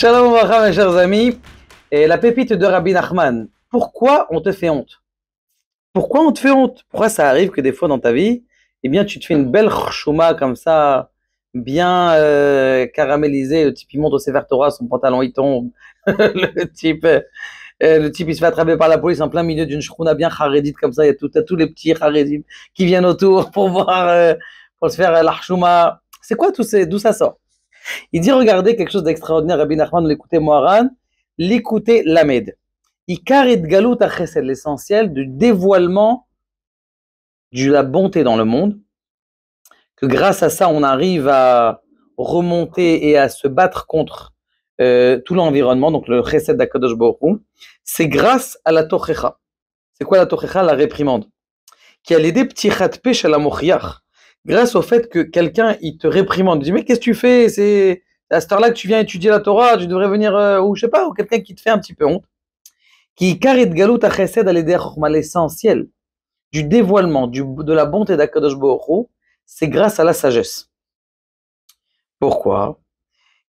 Shalom Uvracha, mes chers amis. Et la pépite de Rabbi Nachman. Pourquoi on te fait honte? Pourquoi on te fait honte? Pourquoi ça arrive que des fois dans ta vie, eh bien, tu te fais une belle chouma comme ça, bien caramélisée. Le type, il monte au Sefer Torah, son pantalon, il tombe. le type, il se fait attraper par la police en plein milieu d'une chouna bien charédite comme ça. Il y a tous les petits charédim qui viennent autour pour voir, pour se faire la chouma. C'est quoi d'où ça sort? Il dit, regardez quelque chose d'extraordinaire, Rabbi Nachman, l'écouter Moharan, l'écouter Lamed. Ikarit Galut Chesed, l'essentiel du dévoilement de la bonté dans le monde, que grâce à ça, on arrive à remonter et à se battre contre tout l'environnement, donc le Chesed d'Akadosh Baruch Hu, c'est grâce à la Tochecha. C'est quoi la Tochecha? La réprimande. Qui a l'idée Ptichat Pech à la Mochiach. Grâce au fait que quelqu'un, il te réprimande. Il dit, mais qu'est-ce que tu fais? C'est à cette heure-là que tu viens étudier la Torah, tu devrais venir, ou je sais pas, ou quelqu'un qui te fait un petit peu honte. Qui karit galut chesed al-yedei chokhma, l'essentiel du dévoilement de la bonté d'Akadosh Baruch Hu, c'est grâce à la sagesse. Pourquoi?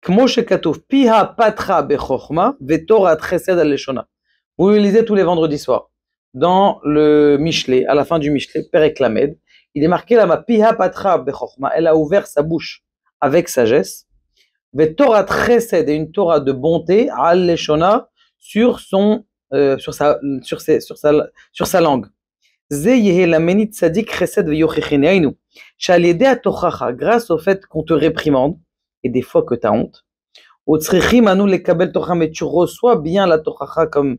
Kmo shekatuv piha patra bechokhma vetorat chesed al-leshona. Vous le lisez tous les vendredis soirs. Dans le Michelet, à la fin du Michelet, Perek Lamed, il est marqué là-bas, Piha Patra Bechokma, elle a ouvert sa bouche avec sagesse. Torah Chesed, et une Torah de bonté, Al Leshona, sur sa langue. Ze yehe la menit tzadik Chesed veyochecheneinu. Shalede atochacha, grâce au fait qu'on te réprimande, et des fois que tu as honte. Otzrichim anu lekabel tocha, mais tu reçois bien la tochacha comme.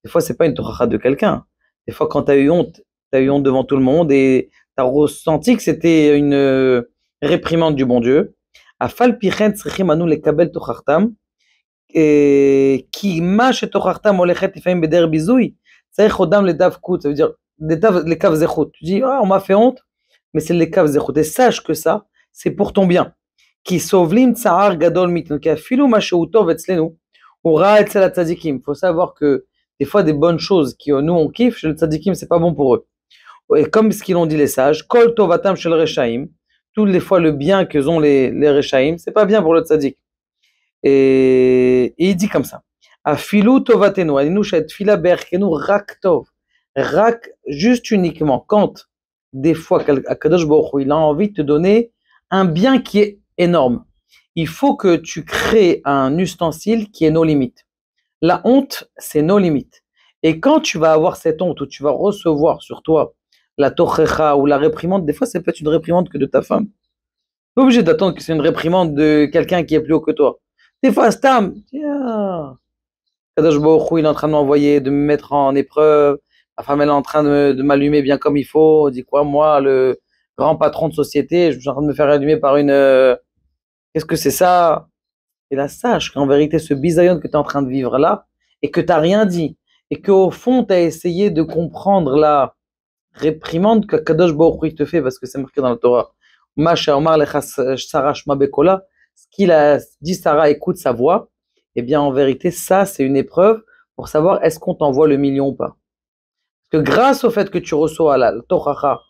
Des fois, c'est pas une tochacha de quelqu'un. Des fois, quand tu as eu honte devant tout le monde et tu as ressenti que c'était une réprimande du bon Dieu. Afal pichen tzrichim anu lekabel tochachtam ki ma shetochachtam olechet tifayim beder bizui tzarich odam ledav kut, ça veut dire lekav zechut. Tu dis on m'a fait honte, mais c'est lekav zechut. Et sache que ça, c'est pour ton bien. Ki sovlim tsar gadol mitnu ki afilu ma sheu tov etzlenu ou ra etzel hatzadikim. Faut savoir que des fois des bonnes choses qui nous on kiffe, chez le tzadikim c'est pas bon pour eux. Et comme ce qu'ils ont dit les sages, kol tovatam shel reshaim, toutes les fois le bien que ont les reshaim, c'est pas bien pour le tzadik. Et il dit comme ça, afilu tovatenu, alinu shet fila berkenu rak tov, rak juste uniquement quand des fois Akadosh Baruch Hu, il a envie de te donner un bien qui est énorme. Il faut que tu crées un ustensile qui est nos limites. La honte, c'est nos limites. Et quand tu vas avoir cette honte ou tu vas recevoir sur toi la tochecha ou la réprimande, des fois, c'est peut-être une réprimande que de ta femme. Tu n'es pas obligé d'attendre que c'est une réprimande de quelqu'un qui est plus haut que toi. Des fois, Stam, tiens, Kadosh Baruch Hu, il est en train de m'envoyer, de me mettre en épreuve. Ma femme, elle est en train de m'allumer bien comme il faut. Dis quoi, moi, le grand patron de société, je suis en train de me faire allumer par une. Qu'est-ce que c'est ça? Et là, sache qu'en vérité, ce bisayon que tu es en train de vivre là, et que tu n'as rien dit, et qu'au fond, tu as essayé de comprendre la réprimande que Kadosh Baruch Hu te fait, parce que c'est marqué dans la Torah. Ce qu'il a dit, Sarah, écoute sa voix. Eh bien, en vérité, ça, c'est une épreuve pour savoir est-ce qu'on t'envoie le million ou pas. Parce que grâce au fait que tu reçois la Tochacha,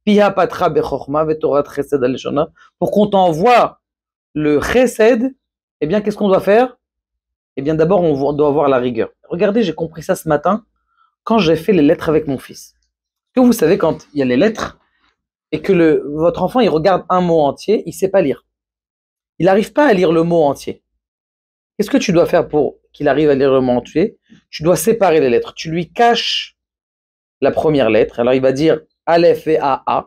Piha Patra Bechokma, Vetorat Chesed Aleshona, pour qu'on t'envoie le Chesed, eh bien, qu'est-ce qu'on doit faire? Eh bien, d'abord, on doit avoir la rigueur. Regardez, j'ai compris ça ce matin quand j'ai fait les lettres avec mon fils. Que vous savez, quand il y a les lettres et que votre enfant il regarde un mot entier, il ne sait pas lire. Il n'arrive pas à lire le mot entier. Qu'est-ce que tu dois faire pour qu'il arrive à lire le mot entier? Tu dois séparer les lettres. Tu lui caches la première lettre. Alors il va dire Aleph et A.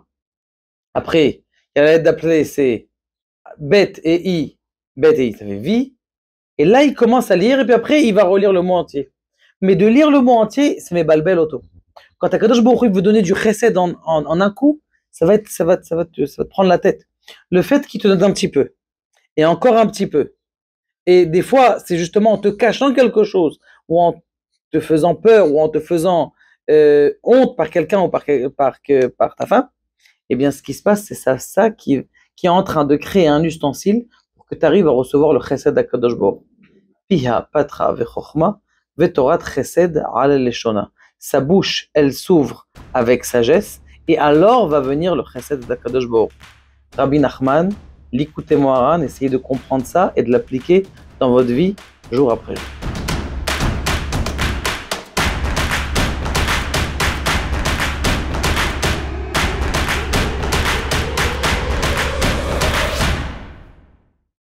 Après, il y a la lettre d'appeler, c'est Bet et I. Bet et I, ça fait vie. Et là, il commence à lire et puis après, il va relire le mot entier. Mais de lire le mot entier, c'est mes balbel auto. Quand Akadosh Baruch Hu veut donner du chesed en un coup, ça va te prendre la tête. Le fait qu'il te donne un petit peu, et encore un petit peu, et des fois, c'est justement en te cachant quelque chose, ou en te faisant peur, ou en te faisant honte par quelqu'un ou par ta femme, eh bien, ce qui se passe, c'est ça qui est en train de créer un ustensile pour que tu arrives à recevoir le chesed d'Akadosh Baruch Hu. Piha patra vechochma vetorat chesed al leshona. Sa bouche, elle s'ouvre avec sagesse, et alors va venir le chesed d'Akadosh Baruch Hu. Rabbi Nachman, l'écoutez Moharan, essayez de comprendre ça et de l'appliquer dans votre vie jour après jour.